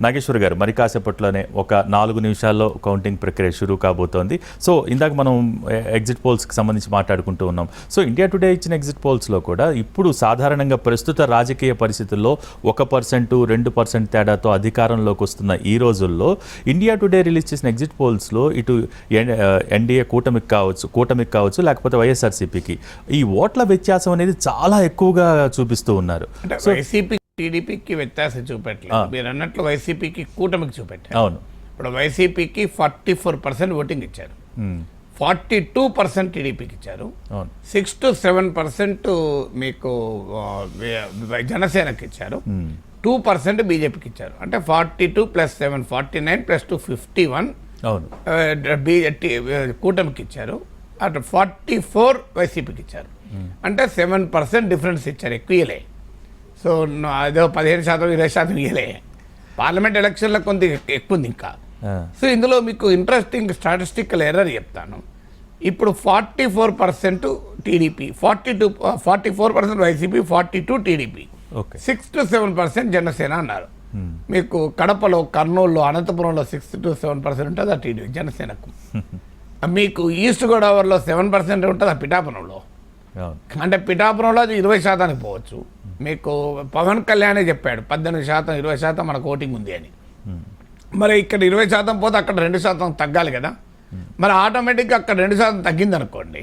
నాగేశ్వర్ గారు మరి కాసేపట్లోనే ఒక 4 నిమిషాల్లో కౌంటింగ్ ప్రక్రియ షురూ కాబోతోంది. సో ఇందాక మనం ఎగ్జిట్ పోల్స్కి సంబంధించి మాట్లాడుకుంటూ ఉన్నాం. సో ఇండియా టుడే ఇచ్చిన ఎగ్జిట్ పోల్స్లో కూడా ఇప్పుడు సాధారణంగా ప్రస్తుత రాజకీయ పరిస్థితుల్లో 1%, 2% తేడాతో అధికారంలోకి వస్తున్న ఈ రోజుల్లో ఇండియా టుడే రిలీజ్ చేసిన ఎగ్జిట్ పోల్స్లో ఇటు ఎన్డీఏ కూటమికి కావచ్చు లేకపోతే వైఎస్ఆర్సీపీకి ఈ ఓట్ల వ్యత్యాసం అనేది చాలా ఎక్కువగా చూపిస్తూ ఉన్నారు. టీడీపీకి వ్యత్యాసం చూపెట్టలేదు, మీరు అన్నట్లు వైసీపీకి కూటమికి చూపెట్టారు. అవును, ఇప్పుడు వైసీపీకి 44% ఓటింగ్ ఇచ్చారు, 42% టీడీపీకి ఇచ్చారు, 6 to 7% మీకు జనసేనకి ఇచ్చారు, 2% బీజేపీకి ఇచ్చారు. అంటే 42 + 7 49 + 2 51 కూటమికి ఇచ్చారు. అటు 44 వైసీపీకి ఇచ్చారు. అంటే 7% డిఫరెన్స్ ఇచ్చారు, ఎక్కువలే. సో అదో 15%, 20% ఇయ్యలే. పార్లమెంట్ ఎలక్షన్లో కొంత ఎక్కువ ఉంది ఇంకా. సో ఇందులో మీకు ఇంట్రెస్టింగ్ స్టాటిస్టికల్ ఎర్రర్ చెప్తాను. ఇప్పుడు 44% TDP, 44% YCP, 42 TDP, 6 to 7% Janasena అన్నారు. మీకు కడపలో, కర్నూలులో, అనంతపురంలో 6 to 7% ఉంటుంది ఆ టీడీపీ జనసేనకు. మీకు ఈస్ట్ గోదావరిలో 7% ఉంటుంది ఆ పిఠాపురంలో. అంటే పిఠాపురంలో అది 20% పోవచ్చు. మీకు పవన్ కళ్యాణే చెప్పాడు 18%, 20% మనకు ఓటింగ్ ఉంది అని. మరి ఇక్కడ 20% పోతే అక్కడ 2% తగ్గాలి కదా. మరి ఆటోమేటిక్గా అక్కడ 2% తగ్గింది అనుకోండి,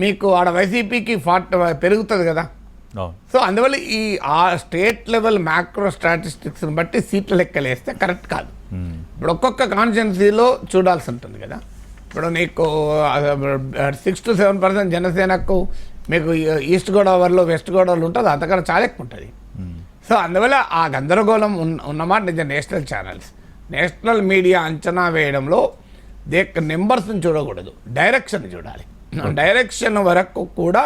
మీకు ఆడ వైసీపీకి 40 పెరుగుతుంది కదా. సో అందువల్ల ఆ స్టేట్ లెవెల్ మ్యాక్రో స్టాటిస్టిక్స్ని బట్టి సీట్ల లెక్కలు వేస్తే కరెక్ట్ కాదు. ఇప్పుడు ఒక్కొక్క కాన్స్టిట్యున్సీలో చూడాల్సి ఉంటుంది కదా. ఇప్పుడు నీకు 6 to 7% జనసేనకు, మీకు ఈస్ట్ గోదావరిలో, వెస్ట్ గోదావరిలో ఉంటుంది, అంతకన్నా చాలా ఎక్కువ ఉంటుంది. సో అందువల్ల ఆ గందరగోళం ఉన్నమాట నిజం. నేషనల్ మీడియా అంచనా వేయడంలో నెంబర్స్ని చూడకూడదు, డైరెక్షన్ చూడాలి. డైరెక్షన్ వరకు కూడా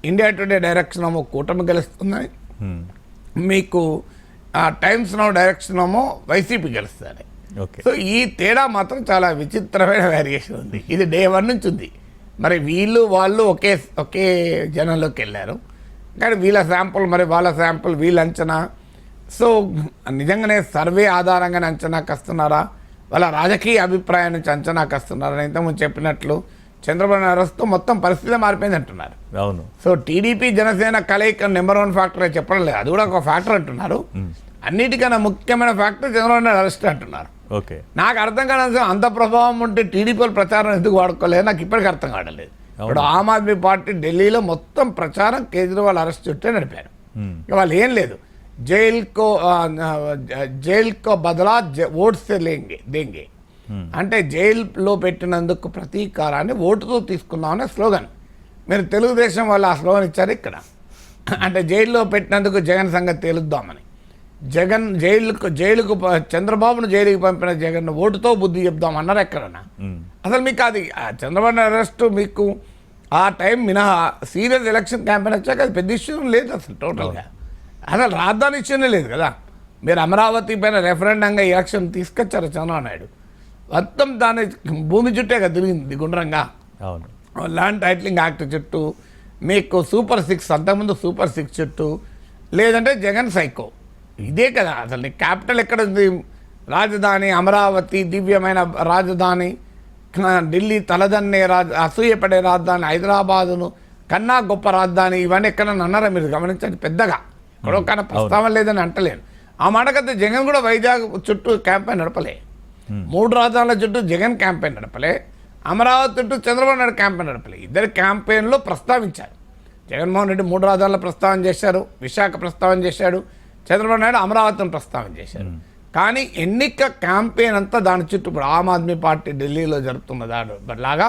ఇండియా టుడే డైరెక్షన్ ఏమో కూటమి గెలుస్తుంది, మీకు టైమ్స్ నౌ డైరెక్షన్ ఏమో వైసీపీ గెలుస్తుంది. సో ఈ తేడా మాత్రం చాలా విచిత్రమైన వేరియేషన్ ఉంది. ఇది డే 1 నుంచి ఉంది. మరి వాళ్ళు ఒకే జనంలోకి వెళ్ళారు, కానీ వీళ్ళ శాంపుల్, మరి వాళ్ళ శాంపుల్, వీళ్ళ అంచనా. సో నిజంగానే సర్వే ఆధారంగానే అంచనాకు వస్తున్నారా, వాళ్ళ రాజకీయ అభిప్రాయం నుంచి అంచనాకు వస్తున్నారా? ఇంతకుముందు చెప్పినట్లు చంద్రబాబు నాయుడు మొత్తం పరిస్థితి మారిపోయింది అంటున్నారు. అవును. సో టీడీపీ జనసేన కలయిక నెంబర్ 1 ఫ్యాక్టర్ చెప్పడం లేదు, అది కూడా ఒక ఫ్యాక్టర్ అంటున్నారు. అన్నిటికన్నా ముఖ్యమైన ఫ్యాక్టర్ చంద్రబాబు నాయుడు అరెస్ట్ అంటున్నారు. నాకు అర్థం కాదు, అంత ప్రభావం ఉంటే టీడీపీ ప్రచారం ఎందుకు వాడుకోలేదు నాకు ఇప్పటికీ అర్థం కావట్లేదు. ఇప్పుడు ఆమ్ ఆద్మీ పార్టీ ఢిల్లీలో మొత్తం ప్రచారం కేజ్రీవాల్ అరెస్ట్ చుట్టే నడిపారు. వాళ్ళు ఏం లేదు, జైల్కో బదలా ఓట్స్ దేంగే అంటే జైల్లో పెట్టినందుకు ప్రతీకారాన్ని ఓటుతో తీసుకుందామనే స్లోగన్. మీరు తెలుగుదేశం వాళ్ళు ఆ స్లోగన్ ఇచ్చారు ఇక్కడ. అంటే జైల్లో పెట్టినందుకు జగన్ సంగతి తేలుద్దామని. జైలుకు చంద్రబాబును జైలుకి పంపిన జగన్ ఓటుతో బుద్ధి చెప్దామన్నారు ఎక్కడన్నా. అసలు మీకు అది చంద్రబాబు అరెస్ట్ మీకు ఆ టైం మినహా సీరియస్ ఎలక్షన్ క్యాంపెయిన్ వచ్చాక అది పెద్ద ఇష్యూ లేదు అసలు. టోటల్గా అసలు రాజధాని ఇష్యూనే లేదు కదా. మీరు అమరావతి పైన రెఫరెండంగా ఎలక్షన్ తీసుకొచ్చారు చంద్రబాబు నాయుడు, మొత్తం దాని భూమి చుట్టే కదా తిరిగింది గుండ్రంగా. ల్యాండ్ టైటిలింగ్ యాక్ట్ చుట్టూ, మీకు సూపర్ 6 అంతకుముందు సూపర్ 6 చుట్టూ, లేదంటే జగన్ సైకో. ఇదే కదా అసలు నీ క్యాపిటల్ ఎక్కడ ఉంది? రాజధాని అమరావతి, దివ్యమైన రాజధాని, ఢిల్లీ తలదన్నే అసూయపడే రాజధాని, హైదరాబాదును కన్నా గొప్ప రాజధాని, ఇవన్నీ ఎక్కడన్నా అన్నారా మీరు? గమనించండి, పెద్దగా ఎక్కడొక్కన ప్రస్తావన లేదని అంటలేను. ఆ మాటకైతే జగన్ కూడా వైజాగ్ చుట్టూ క్యాంపెయిన్ నడపలే, 3 రాజధానుల చుట్టూ జగన్ క్యాంపెయిన్ నడపలే, అమరావతి చుట్టూ చంద్రబాబు నాయుడు క్యాంపెయిన్ నడపలే. ఇద్దరు క్యాంపెయిన్లో ప్రస్తావించారు. జగన్మోహన్ రెడ్డి 3 రాజధానుల ప్రస్తావన చేశారు, విశాఖ ప్రస్తావన చేశాడు, చంద్రబాబు నాయుడు అమరావతిని ప్రస్తావన చేశారు. కానీ ఎన్నిక క్యాంపెయిన్ అంతా దాని చుట్టూ ఇప్పుడు ఆమ్ ఆద్మీ పార్టీ ఢిల్లీలో జరుగుతున్న దాని లాగా